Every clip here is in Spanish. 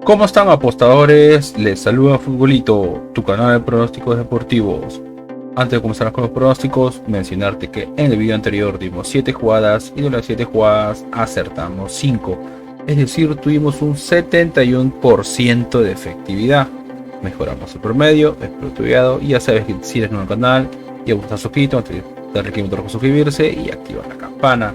¿Cómo están, apostadores? Les saluda Futbolito, tu canal de pronósticos deportivos. Antes de comenzar con los pronósticos, mencionarte que en el video anterior dimos 7 jugadas y de las 7 jugadas acertamos 5. Es decir, tuvimos un 71% de efectividad. Mejoramos el promedio, espero tu video, y ya sabes que si eres nuevo al canal y aún no estás suscrito, darle clic en suscribirse y activar la campana.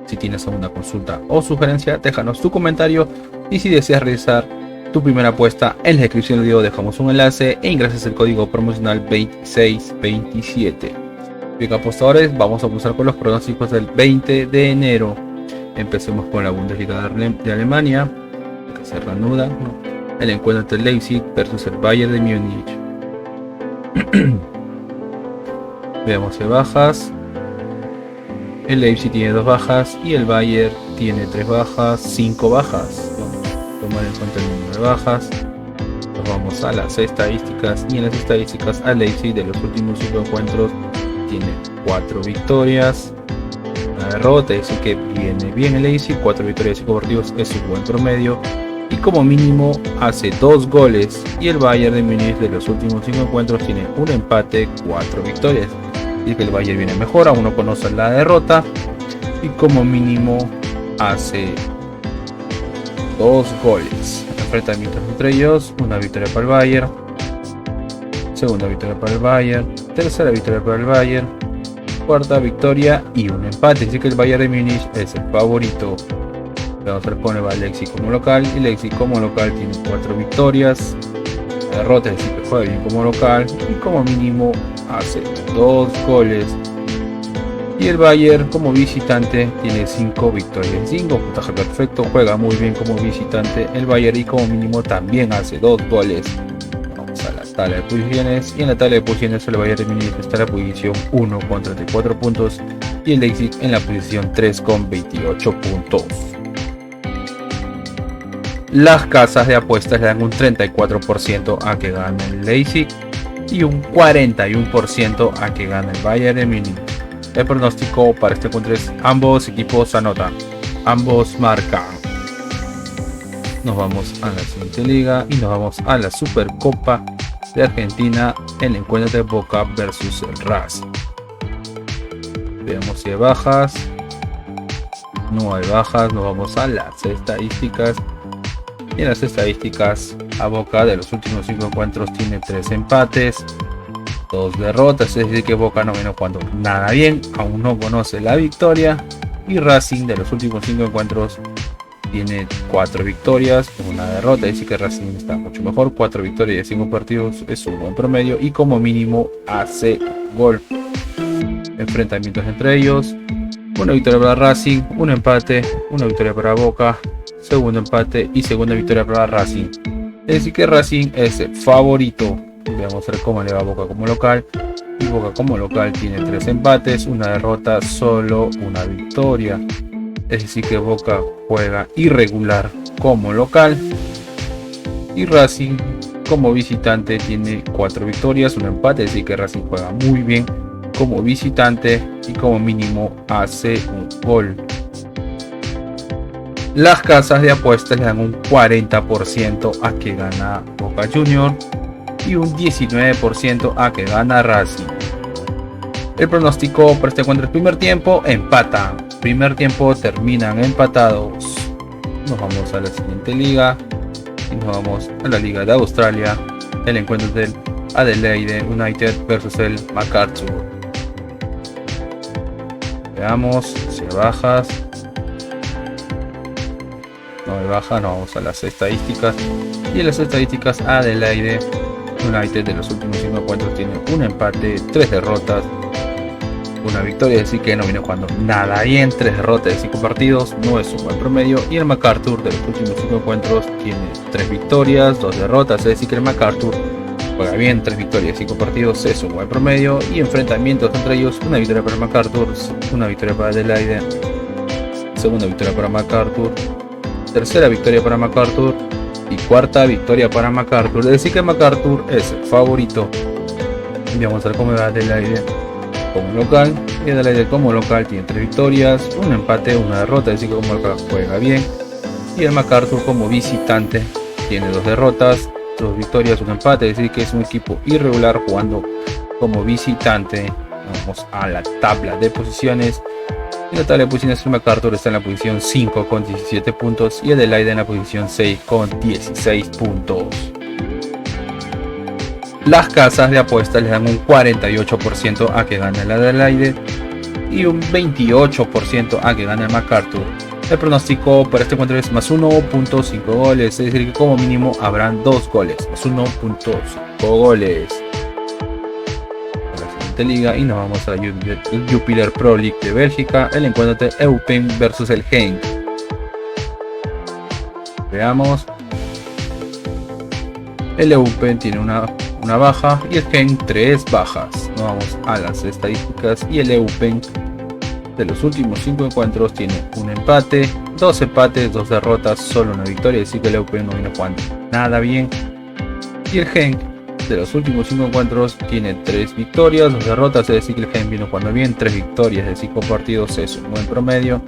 Si tienes alguna consulta o sugerencia, déjanos tu comentario, y si deseas realizar tu primera apuesta, en la descripción del video dejamos un enlace e ingresas el código promocional 2627. Bien, apostadores, vamos a comenzar con los pronósticos del 20 de enero. Empecemos con la Bundesliga de Alemania, que se reanuda, ¿no? El encuentro entre el Leipzig versus el Bayern de Múnich. Veamos de bajas. El Leipzig tiene 2 bajas y el Bayern tiene 3 bajas, 5 bajas. Vamos a tomar en cuenta el número de bajas. Nos vamos a las estadísticas, y en las estadísticas al Leipzig de los últimos 5 encuentros tiene 4 victorias, una derrota, es decir que viene bien el Leipzig. 4 victorias y 5 partidos es un buen promedio, y como mínimo hace 2 goles. Y el Bayern de Múnich de los últimos 5 encuentros tiene un empate, 4 victorias. Y que el Bayern viene mejor, aún no conoce la derrota, y como mínimo hace 2 goles. Enfrentamientos entre ellos: una victoria para el Bayern, segunda victoria para el Bayern, tercera victoria para el Bayern, cuarta victoria y un empate. Así que el Bayern de Múnich es el favorito. Vamos a ver cómo le va a Leipzig como local, y Leipzig como local tiene 4 victorias, derrota, es decir que juega bien como local, y como mínimo hace 2 goles. Y el Bayern como visitante tiene 5 victorias, 5 puntaje perfecto, juega muy bien como visitante el Bayern, y como mínimo también hace 2 goles. Vamos a la tabla de posiciones, y en la tabla de posiciones el Bayern de Múnich está en la posición 1 con 34 puntos, y el Leipzig en la posición 3 con 28 puntos. Las casas de apuestas le dan un 34% a que gane el Leipzig y un 41% a que gane el Bayern de Múnich. El pronóstico para este encuentro es: ambos equipos anotan, ambos marcan. Nos vamos a la siguiente liga y nos vamos a la Supercopa de Argentina, el encuentro de Boca versus el Racing. Veamos si hay bajas. No hay bajas. Nos vamos a las estadísticas. Y en las estadísticas, a Boca de los últimos 5 encuentros tiene 3 empates, 2 derrotas, es decir que Boca no viene jugando nada bien, aún no conoce la victoria. Y Racing de los últimos 5 encuentros tiene 4 victorias, una derrota, es decir que Racing está mucho mejor. 4 victorias de 5 partidos es un buen promedio, y como mínimo hace gol. Enfrentamientos entre ellos: una victoria para Racing, un empate, una victoria para Boca, segundo empate y segunda victoria para Racing. Es decir que Racing es el favorito. Vamos a ver cómo le va a Boca como local. Y Boca como local tiene 3 empates, una derrota, solo una victoria. Es decir que Boca juega irregular como local. Y Racing como visitante tiene 4 victorias, un empate. Es decir que Racing juega muy bien como visitante y como mínimo hace un gol. Las casas de apuestas le dan un 40% a que gana Boca Juniors y un 19% a que gana Racing. El pronóstico para este encuentro es: primer tiempo empata, primer tiempo terminan empatados. Nos vamos a la siguiente liga y nos vamos a la Liga de Australia, el encuentro del Adelaide United versus el MacArthur. Veamos si hay bajas. No hay baja. Nos vamos a las estadísticas, y en las estadísticas Adelaide United de los últimos 5 encuentros tiene un empate, 3 derrotas, una victoria, es decir que no viene jugando nada bien. 3 derrotas de 5 partidos no es un buen promedio. Y el MacArthur de los últimos 5 encuentros tiene 3 victorias, 2 derrotas, es decir que el MacArthur juega bien. 3 victorias de 5 partidos es un buen promedio. Y enfrentamientos entre ellos: una victoria para MacArthur, una victoria para Adelaide, segunda victoria para MacArthur, tercera victoria para MacArthur y cuarta victoria para MacArthur. Es decir que MacArthur es el favorito. Vamos a ver cómo va Adelaide como local. Y Adelaide como local tiene 3 victorias, un empate, una derrota, es decir que como local juega bien. Y el MacArthur como visitante tiene 2 derrotas, 2 victorias, un empate, es decir que es un equipo irregular jugando como visitante. Vamos a la tabla de posiciones. En la tabla de posiciones, el MacArthur está en la posición 5 con 17 puntos y Adelaide en la posición 6 con 16 puntos. Las casas de apuestas le dan un 48% a que gane el Adelaide y un 28% a que gane el MacArthur. El pronóstico para este encuentro es más 1.5 goles, es decir que como mínimo habrán 2 goles, más 1.5 goles. Liga y nos vamos a la Jupiler Pro League de Bélgica, el encuentro de Eupen versus el Genk. Veamos. El Eupen tiene una baja y el Genk 3 bajas. Nos vamos a las estadísticas y el Eupen de los últimos 5 encuentros tiene un empate, 2 empates, 2 derrotas, solo una victoria, así que el Eupen no viene jugando nada bien. Y el Genk de los últimos 5 encuentros tiene 3 victorias, 2 derrotas, es decir que el Genk vino jugando bien, 3 victorias de 5 partidos es un buen promedio.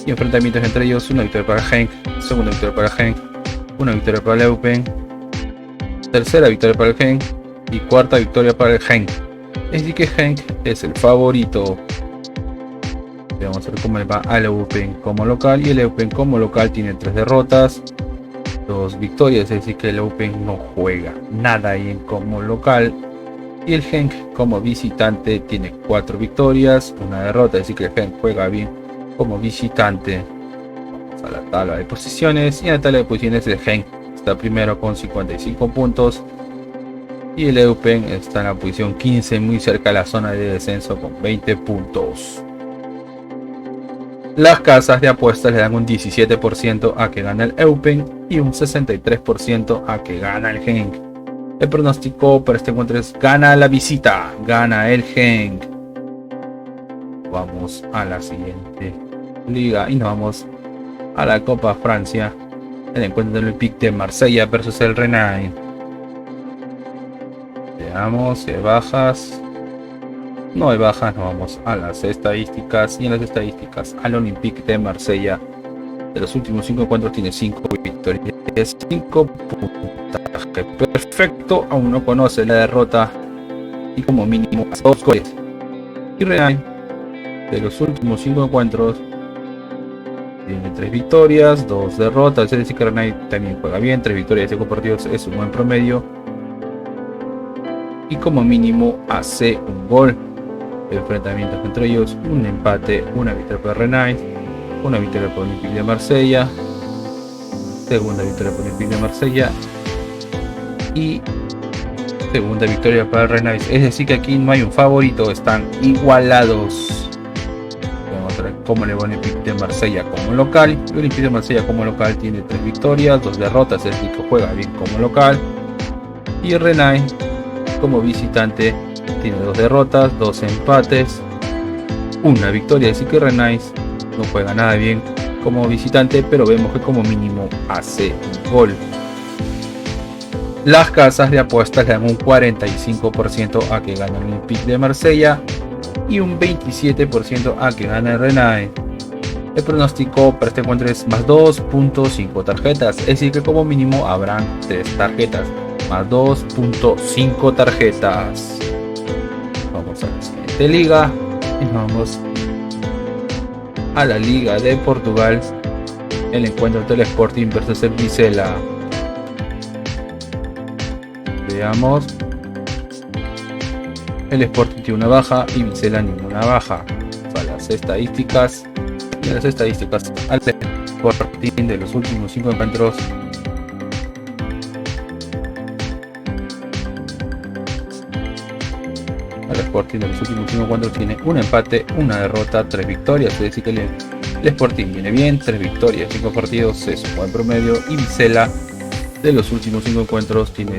Y enfrentamientos entre ellos, una victoria para el Genk, segunda victoria para el Genk, una victoria para el Eupen, tercera victoria para el Genk y cuarta victoria para el Genk. Es decir que Genk es el favorito. Vamos a ver cómo le va al Eupen como local, y el Eupen como local tiene 3 derrotas, 2 victorias, es decir que el Eupen no juega nada bien como local, y el Genk como visitante tiene 4 victorias, 1 derrota, es decir que el Genk juega bien como visitante. Vamos a la tabla de posiciones, y en la tabla de posiciones el Genk está primero con 55 puntos y el Eupen está en la posición 15, muy cerca de la zona de descenso con 20 puntos. Las casas de apuestas le dan un 17% a que gana el Eupen y un 63% a que gana el Genk. El pronóstico para este encuentro es gana la visita, gana el Genk. Vamos a la siguiente liga y nos vamos a la Copa Francia, el encuentro del Olympique de Marsella versus el Rennes. Veamos si hay bajas. No hay bajas, nos vamos a las estadísticas, y en las estadísticas al Olympique de Marsella de los últimos 5 encuentros tiene 5 victorias, 5 puntaje perfecto, aún no conoce la derrota y como mínimo 2 goles. Y Rennes de los últimos 5 encuentros tiene 3 victorias, 2 derrotas, es decir que Rennes también juega bien, 3 victorias de 5 partidos es un buen promedio y como mínimo hace un gol. Enfrentamientos entre ellos, un empate, una victoria para Rennes, una victoria para Olympique de Marsella, segunda victoria para Olympique de Marsella y segunda victoria para Rennes. Es decir que aquí no hay un favorito, están igualados. Vamos a ver cómo le va Olympique de Marsella como local. El Olympique de Marsella como local tiene 3 victorias, 2 derrotas, es decir que juega bien como local, y Rennes como visitante tiene 2 derrotas, 2 empates, una victoria, así que Rennes no juega nada bien como visitante, pero vemos que como mínimo hace un gol. Las casas de apuestas le dan un 45% a que gane el Olympique de Marsella y un 27% a que gane Rennes. El pronóstico para este encuentro es más 2.5 tarjetas, es decir que como mínimo habrán 3 tarjetas, más 2.5 tarjetas. Vamos a la siguiente liga y vamos a la Liga de Portugal, el encuentro del Sporting versus el Vizela. Veamos. El Sporting tiene una baja y Vizela ninguna baja. Para las estadísticas, y en las estadísticas al Sporting de los últimos 5 encuentros Sporting de los últimos 5 encuentros tiene un empate, una derrota, 3 victorias, es decir que el Sporting viene bien, 3 victorias, 5 partidos es un buen promedio, y Vizela de los últimos 5 encuentros tiene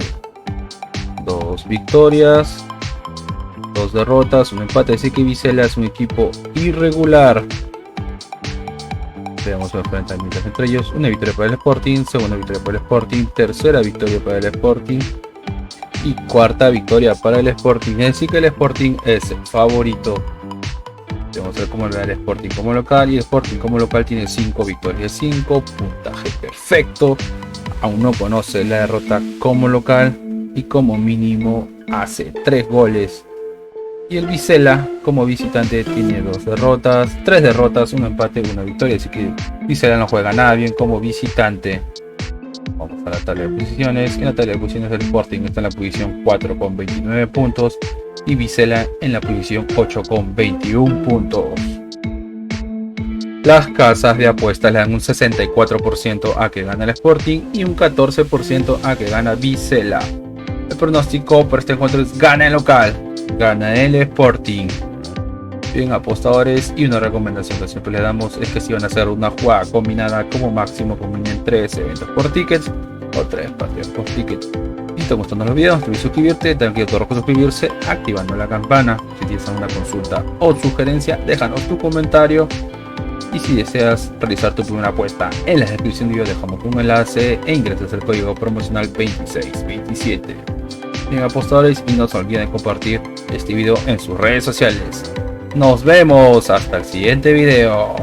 2 victorias, 2 derrotas, un empate, así que Vizela es un equipo irregular. Veamos los enfrentamientos entre ellos, una victoria para el Sporting, segunda victoria para el Sporting, tercera victoria para el Sporting y cuarta victoria para el Sporting, es decir que el Sporting es el favorito. Vamos a ver cómo le da el Sporting como local, y el Sporting como local tiene 5 victorias, 5 puntaje perfecto, aún no conoce la derrota como local y como mínimo hace 3 goles. Y el Vizela como visitante tiene 2 derrotas, 3 derrotas, un empate y una victoria. Así que Vizela no juega nada bien como visitante. Vamos a la tabla de posiciones. En la tabla de posiciones del Sporting está en la posición 4 con 29 puntos y Vizela en la posición 8 con 21 puntos. Las casas de apuestas le dan un 64% a que gana el Sporting y un 14% a que gana Vizela. El pronóstico para este encuentro es gana el local, gana el Sporting. Bien, apostadores, y una recomendación que siempre le damos es que si van a hacer una jugada combinada, como máximo combinen 3 eventos por tickets o 3 partidos por tickets. Si te gustan los videos, no olvides suscribirte, también que rojo suscribirse activando la campana. Si tienes alguna consulta o sugerencia, déjanos tu comentario. Y si deseas realizar tu primera apuesta, en la descripción del video dejamos un enlace e ingresas el código promocional 2627. Bien, apostadores, y no se olviden de compartir este video en sus redes sociales. Nos vemos hasta el siguiente video.